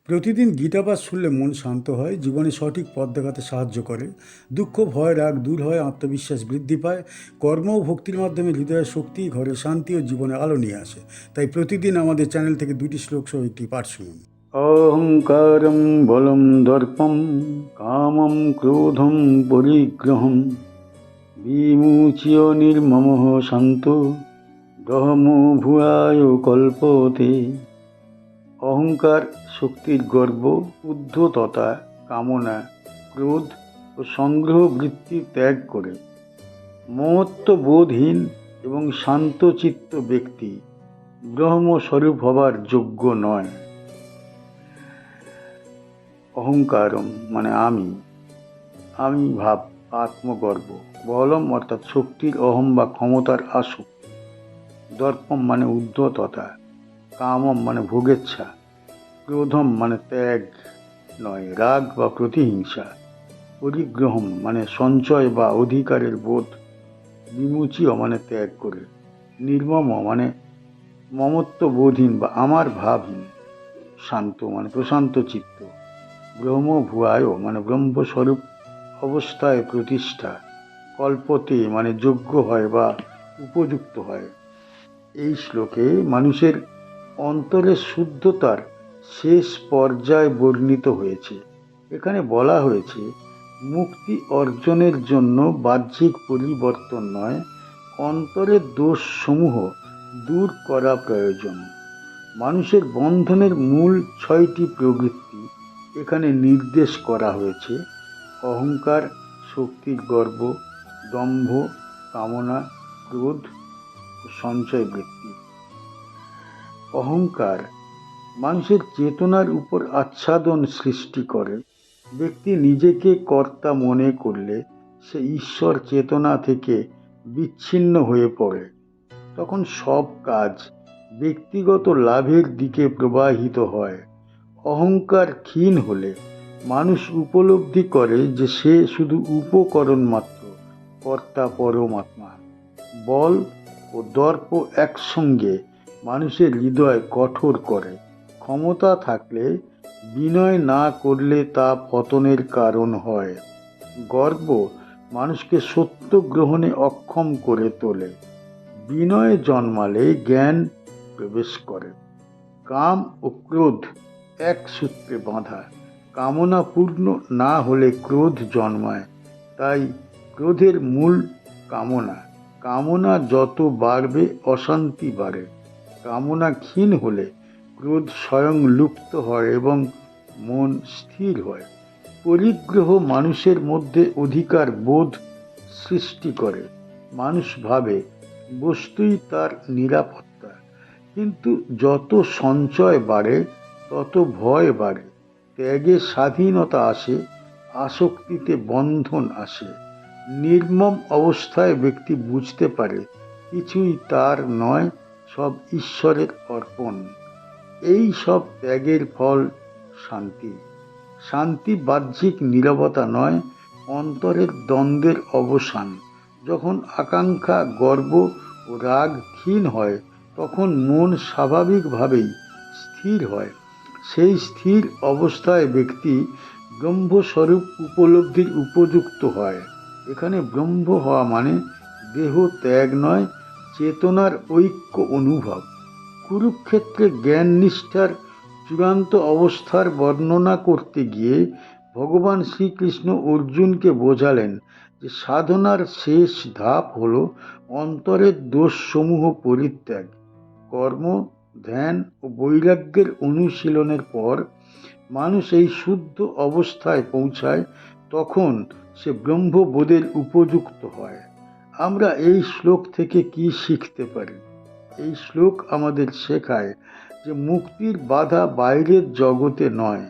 প্রতিদিন গীতাপাঠ শুনলে মন শান্ত হয়, জীবনে সঠিক পথ দেখাতে সাহায্য করে। দুঃখ, ভয়, রাগ দূর হয়, আত্মবিশ্বাস বৃদ্ধি পায়। কর্ম ও ভক্তির মাধ্যমে হৃদয়ের শক্তি, ঘরে শান্তি ও জীবনে আলো নিয়ে আসে। তাই প্রতিদিন আমাদের চ্যানেল থেকে 2টি শ্লোক সহ একটি পাঠ শুনুন। অহংকারং বলম দর্পম কামম ক্রোধম পরিগ্রহম বিমুচ্য নির্মমঃ শান্ত ব্রহ্ম ভূয়ায় কল্পতে। অহংকার শক্তির গর্ব, উদ্ধততা, কামনা, ক্রোধ ও সংগ্রহ বৃত্তি ত্যাগ করে মমত্ববোধহীন এবং শান্তচিত্ত ব্যক্তি ব্রহ্মস্বরূপ হবার যোগ্য নয়। অহংকারম মানে আমি ভাব, আত্মগর্ব। বলম অর্থাৎ শক্তির অহম বা ক্ষমতার আসক্তি। দর্পম মানে উদ্ধততা। কামম মানে ভোগেচ্ছা। ক্রোধম মানে ত্যাগ নয়, রাগ বা প্রতিহিংসা। পরিগ্রহম মানে সঞ্চয় বা অধিকারের বোধ। বিমুচীয় মানে ত্যাগ করে। নির্মম মানে মমত্ববোধহীন বা আমার ভাবহীন। শান্ত মানে প্রশান্ত চিত্ত। ব্রহ্ম ভুয়ায় মানে ব্রহ্মস্বরূপ অবস্থায় প্রতিষ্ঠা। কল্পতে মানে যোগ্য হয় বা উপযুক্ত হয়। এই শ্লোকে মানুষের অন্তরের শুদ্ধতার শেষ পর্যায় বর্ণিত হয়েছে। এখানে বলা হয়েছে মুক্তি অর্জনের জন্য বাহ্যিক পরিবর্তন নয়, অন্তরের দোষসমূহ দূর করা প্রয়োজন। মানুষের বন্ধনের মূল 6টি প্রবৃত্তি এখানে নির্দেশ করা হয়েছে: অহংকার, শক্তির গর্ব, দম্ভ, কামনা, ক্রোধ ও সঞ্চয় বৃত্তি। অহংকার মানুষের চেতনার উপর আচ্ছাদন সৃষ্টি করে। ব্যক্তি নিজেকে কর্তা মনে করলে সে ঈশ্বর চেতনা থেকে বিচ্ছিন্ন হয়ে পড়ে। তখন সব কাজ ব্যক্তিগত লাভের দিকে প্রবাহিত হয়। অহংকার ক্ষীণ হলে মানুষ উপলব্ধি করে যে সে শুধু উপকরণ মাত্র, কর্তা পরমাত্মা। বল ও দর্প একসঙ্গে মানুষের হৃদয় কঠোর করে। ক্ষমতা থাকলে বিনয় না করলে তা পতনের কারণ হয়। গর্ব মানুষকে সত্য গ্রহণে অক্ষম করে তোলে। বিনয় জন্মালে জ্ঞান প্রবেশ করে। কাম ও ক্রোধ এক সূত্রে বাঁধা। কামনা পূর্ণ না হলে ক্রোধ জন্মায়। তাই ক্রোধের মূল কামনা। কামনা যত বাড়বে অশান্তি বাড়ে। কামনা ক্ষীণ হলে ক্রোধ স্বয়ং লুপ্ত হয় এবং মন স্থির হয়। পরিগ্রহ মানুষের মধ্যে অধিকার বোধ সৃষ্টি করে। মানুষ ভাবে বস্তুই তার নিরাপত্তা। কিন্তু যত সঞ্চয় বাড়ে তত ভয় বাড়ে। ত্যাগে স্বাধীনতা আসে, আসক্তিতে বন্ধন আসে। নির্মম অবস্থায় ব্যক্তি বুঝতে পারে কিছুই তার নয়, সব ঈশ্বরের অর্পণ। এই সব ত্যাগের ফল শান্তি। শান্তি বাহ্যিক নীরবতা নয়, অন্তরের দ্বন্দ্বের অবসান। যখন আকাঙ্ক্ষা, গর্ব ও রাগ ক্ষীণ হয় তখন মন স্বাভাবিকভাবেই স্থির হয়। সেই স্থির অবস্থায় ব্যক্তি ব্রহ্মস্বরূপ উপলব্ধির উপযুক্ত হয়। এখানে ব্রহ্ম হওয়া মানে দেহ ত্যাগ নয়, চেতনার ঐক্য অনুভব। কুরুক্ষেত্রে জ্ঞান নিষ্ঠার চূড়ান্ত অবস্থার বর্ণনা করতে গিয়ে ভগবান শ্রীকৃষ্ণ অর্জুনকে বোঝালেন যে সাধনার শেষ ধাপ হল অন্তরের দোষসমূহ পরিত্যাগ। কর্ম, ধ্যান ও বৈরাগ্যের অনুশীলনের পর মানুষ এই শুদ্ধ অবস্থায় পৌঁছায়, তখন সে ব্রহ্মবোধের উপযুক্ত হয়। আমরা এই শ্লোক থেকে কি শিখতে পারি? এই শ্লোক আমাদের শেখায় যে মুক্তির বাধা বাইরের জগতে নয়,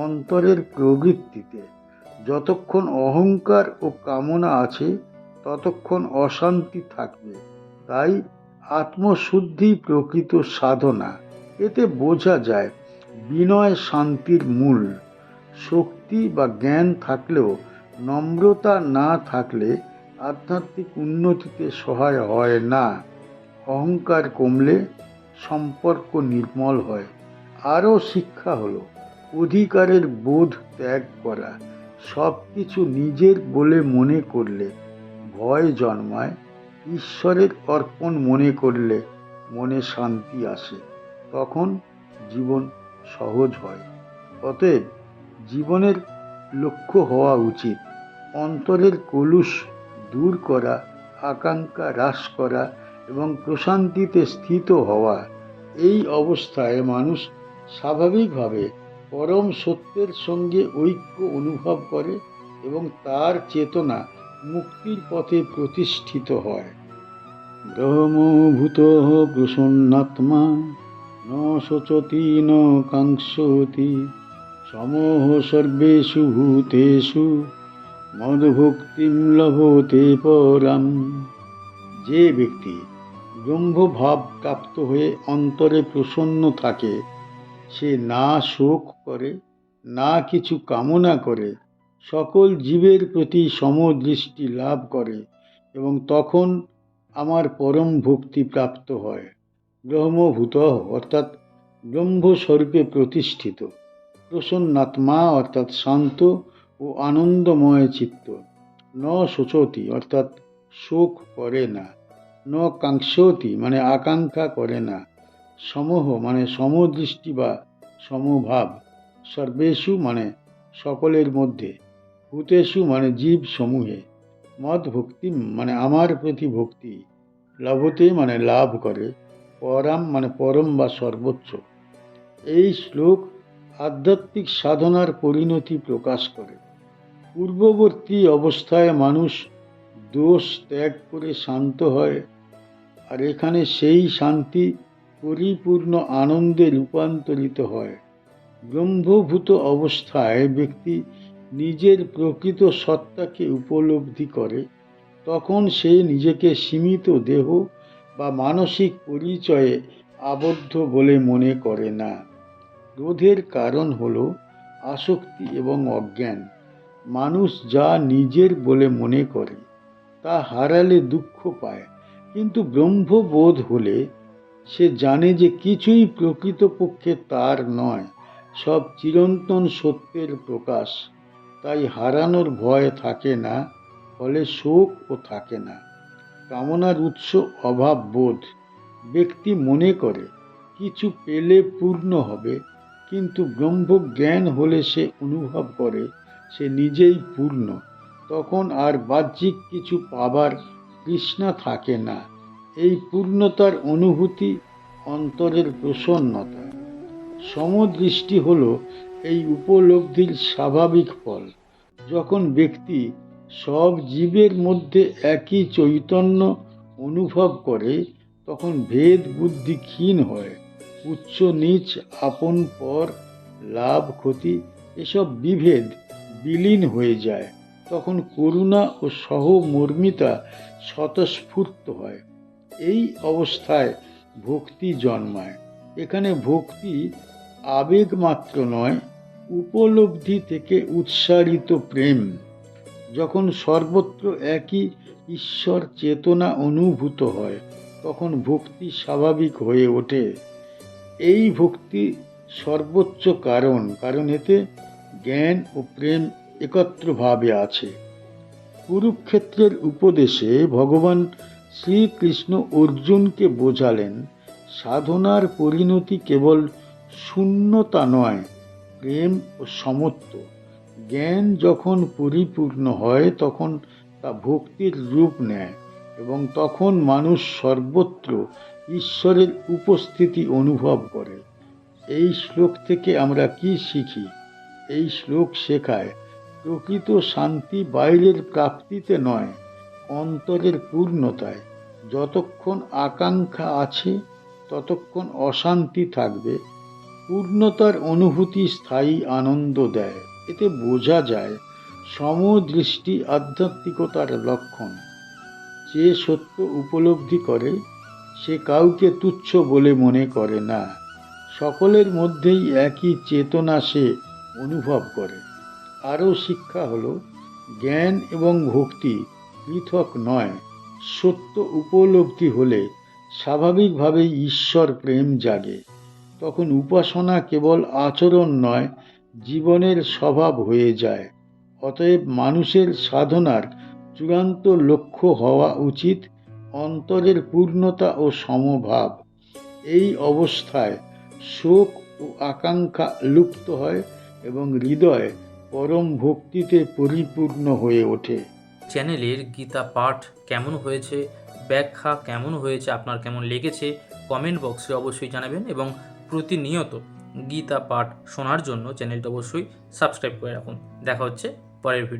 অন্তরের প্রবৃত্তিতে। যতক্ষণ অহংকার ও কামনা আছে ততক্ষণ অশান্তি থাকবে। তাই আত্মশুদ্ধি প্রকৃত সাধনা। এতে বোঝা যায় বিনয় শান্তির মূল। শক্তি বা জ্ঞান থাকলেও নম্রতা না থাকলে আধ্যাত্মিক উন্নতিতে সহায় হয় না। অহংকার কমলে সম্পর্ক নির্মল হয়। আরও শিক্ষা হলো অধিকারের বোধ ত্যাগ করা, সব কিছু নিজের বলে মনে করলে ভয় জন্মায়, ঈশ্বরের অর্পণ মনে করলে মনে শান্তি আসে, তখন জীবন সহজ হয়। অতএব জীবনের লক্ষ্য হওয়া উচিত অন্তরের কলুষ দূর করা, আকাঙ্ক্ষা হ্রাস করা এবং প্রশান্তিতে স্থিত হওয়া। এই অবস্থায় মানুষ স্বাভাবিকভাবে পরম সত্যের সঙ্গে ঐক্য অনুভব করে এবং তার চেতনা মুক্তির পথে প্রতিষ্ঠিত হয়। ব্রহ্মভূত প্রসন্নাত্মা ন শোচতি ন কাঙ্ক্ষতি সমঃ সর্বেষু ভূতেষু মদভক্তিম লভতে পরাম। যে ব্যক্তি ব্রহ্মভাব প্রাপ্ত হয়ে অন্তরে প্রসন্ন থাকে, সে না শোক করে, না কিছু কামনা করে, সকল জীবের প্রতি সমদৃষ্টি লাভ করে এবং তখন আমার পরম ভক্তি প্রাপ্ত হয়। ব্রহ্মভূত অর্থাৎ ব্রহ্মস্বরূপে প্রতিষ্ঠিত, প্রসন্নাত্মা অর্থাৎ শান্ত ও আনন্দময় চিত্ত, ন শোচতি অর্থাৎ শোক করে না, ন কাঙ্ক্ষতি মানে আকাঙ্ক্ষা করে না, সমহ মানে সমদৃষ্টি বা সমভাব, সর্বেষু মানে সকলের মধ্যে, ভূতেষু মানে জীব সমূহে, মদ ভক্তি মানে আমার প্রতি ভক্তি, লভতে মানে লাভ করে, পরাম মানে পরম বা সর্বোচ্চ। এই শ্লোক আধ্যাত্মিক সাধনার পরিণতি প্রকাশ করে। পূর্ববর্তী অবস্থায় মানুষ দোষ ত্যাগ করে শান্ত হয়, আর এখানে সেই শান্তি পরিপূর্ণ আনন্দে রূপান্তরিত হয়। ব্রহ্মভূত অবস্থায় ব্যক্তি নিজের প্রকৃত সত্তাকে উপলব্ধি করে, তখন সে নিজেকে সীমিত দেহ বা মানসিক পরিচয়ে আবদ্ধ বলে মনে করে না। ক্রোধের কারণ হল আসক্তি এবং অজ্ঞান। মানুষ যা নিজের বলে মনে করে তা হারালে দুঃখ পায়, কিন্তু ব্রহ্মবোধ হলে সে জানে যে কিছুই প্রকৃতপক্ষে তার নয়, সব চিরন্তন সত্যের প্রকাশ। তাই হারানোর ভয় থাকে না, ফলে শোকও থাকে না। কামনার উৎস অভাব বোধ। ব্যক্তি মনে করে কিছু পেলে পূর্ণ হবে, কিন্তু ব্রহ্মজ্ঞান হলে সে অনুভব করে সে নিজেই পূর্ণ। তখন আর বাহ্যিক কিছু পাবার তৃষ্ণা থাকে না। এই পূর্ণতার অনুভূতি অন্তরের প্রসন্নতা। সমদৃষ্টি হল এই উপলব্ধির স্বাভাবিক ফল। যখন ব্যক্তি সব জীবের মধ্যে একই চৈতন্য অনুভব করে, তখন ভেদ বুদ্ধি ক্ষীণ হয়, উচ্চ নীচ, আপন পর, লাভ ক্ষতি এসব বিভেদ বিলীন হয়ে যায়। তখন করুণা ও সহমর্মিতা স্বতঃস্ফূর্ত হয়। এই অবস্থায় ভক্তি জন্মায়। এখানে ভক্তি আবেগ মাত্র নয়, উপলব্ধি থেকে উৎসারিত প্রেম। যখন সর্বত্র একই ঈশ্বর চেতনা অনুভূত হয়, তখন ভক্তি স্বাভাবিক হয়ে ওঠে। এই ভক্তি সর্বোচ্চ কারণ এতে জ্ঞান ও প্রেম একত্রভাবে আছে। কুরুক্ষেত্রের উপদেশে ভগবান শ্রীকৃষ্ণ অর্জুনকে বোঝালেন, সাধনার পরিণতি কেবল শূন্যতা নয়, প্রেম ও সমত্ব। জ্ঞান যখন পরিপূর্ণ হয়, তখন তা ভক্তির রূপ নেয় এবং তখন মানুষ সর্বত্র ঈশ্বরের উপস্থিতি অনুভব করে। এই শ্লোক থেকে আমরা কি শিখি? এই শ্লোক শেখায় প্রকৃত শান্তি বাইরের প্রাপ্তিতে নয়, অন্তরের পূর্ণতায়। যতক্ষণ আকাঙ্ক্ষা আছে, ততক্ষণ অশান্তি থাকবে। পূর্ণতার অনুভূতি স্থায়ী আনন্দ দেয়। এতে বোঝা যায় সমদৃষ্টি আধ্যাত্মিকতার লক্ষণ। যে সত্য উপলব্ধি করে সে কাউকে তুচ্ছ বলে মনে করে না। সকলের মধ্যেই একই চেতনা সে অনুভব করে। আরও শিক্ষা হলো, জ্ঞান এবং ভক্তি পৃথক নয়। সত্য উপলব্ধি হলে স্বাভাবিকভাবেই ঈশ্বর প্রেম জাগে। তখন উপাসনা কেবল আচরণ নয়, জীবনের স্বভাব হয়ে যায়। অতএব মানুষের সাধনার চূড়ান্ত লক্ষ্য হওয়া উচিত অন্তরের পূর্ণতা ও সমভাব। এই অবস্থায় শোক ও আকাঙ্ক্ষা লুপ্ত হয় এবং হৃদয় পরম ভক্তিতে পরিপূর্ণ হয়ে ওঠে। চ্যানেলের গীতা পাঠ কেমন হয়েছে, ব্যাখ্যা কেমন হয়েছে, আপনার কেমন লেগেছে কমেন্ট বক্সে অবশ্যই জানাবেন এবং প্রতিনিয়ত গীতা পাঠ শোনার জন্য চ্যানেলটা অবশ্যই সাবস্ক্রাইব করে রাখুন। দেখা হচ্ছে পরের ভিডিও।